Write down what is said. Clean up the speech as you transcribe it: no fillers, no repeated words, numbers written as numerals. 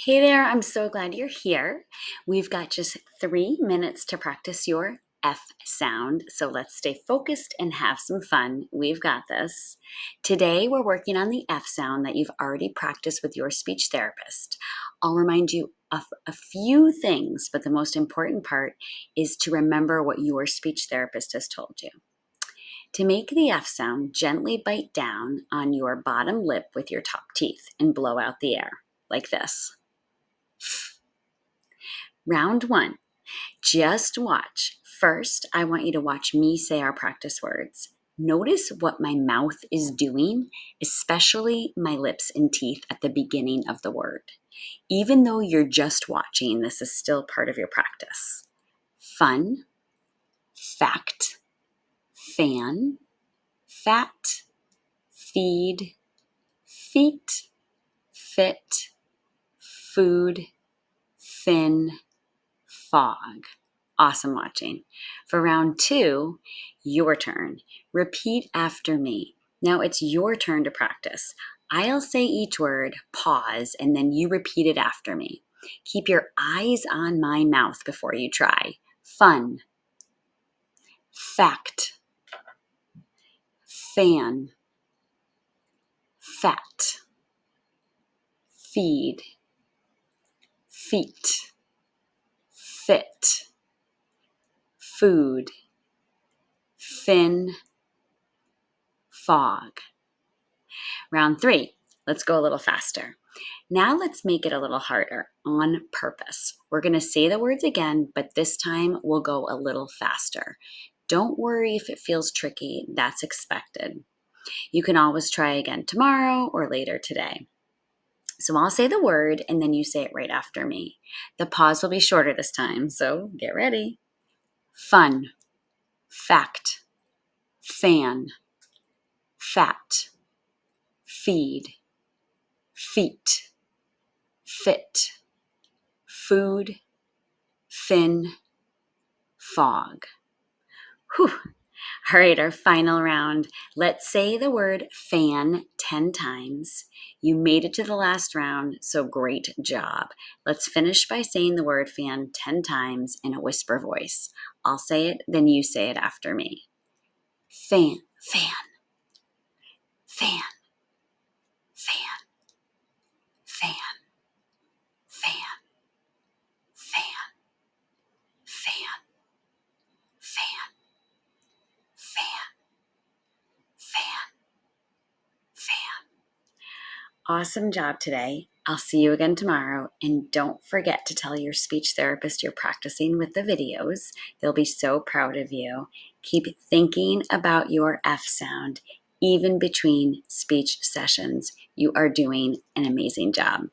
Hey there, I'm so glad you're here. We've got just 3 minutes to practice your F sound, so let's stay focused and have some fun. We've got this. Today, we're working on the F sound that you've already practiced with your speech therapist. I'll remind you of a few things, but the most important part is to remember what your speech therapist has told you. To make the F sound, gently bite down on your bottom lip with your top teeth and blow out the air, like this. Round 1, just watch. First, I want you to watch me say our practice words. Notice what my mouth is doing, especially my lips and teeth at the beginning of the word. Even though you're just watching, this is still part of your practice. Fun, fact, fan, fat, feed, feet, fit, food, fin, fog. Awesome watching. For round 2, your turn. Repeat after me. Now it's your turn to practice. I'll say each word, pause, and then you repeat it after me. Keep your eyes on my mouth before you try. Fun, fact, fan, fat, feed, feet, fit, food, fin, fog. Round 3, let's go a little faster. Now let's make it a little harder on purpose. We're going to say the words again, but this time we'll go a little faster. Don't worry if it feels tricky, that's expected. You can always try again tomorrow or later today. So I'll say the word and then you say it right after me. The pause will be shorter this time, so get ready. Fun, fact, fan, fat, feed, feet, fit, food, fin, fog. Whew. All right, our final round. Let's say the word fan 10 times. You made it to the last round, so great job. Let's finish by saying the word fan 10 times in a whisper voice. I'll say it, then you say it after me. Fan, fan, fan, fan, fan, fan, fan, fan, fan, fan, fan, fan. Awesome job today. I'll see you again tomorrow. And don't forget to tell your speech therapist you're practicing with the videos. They'll be so proud of you. Keep thinking about your F sound, even between speech sessions. You are doing an amazing job.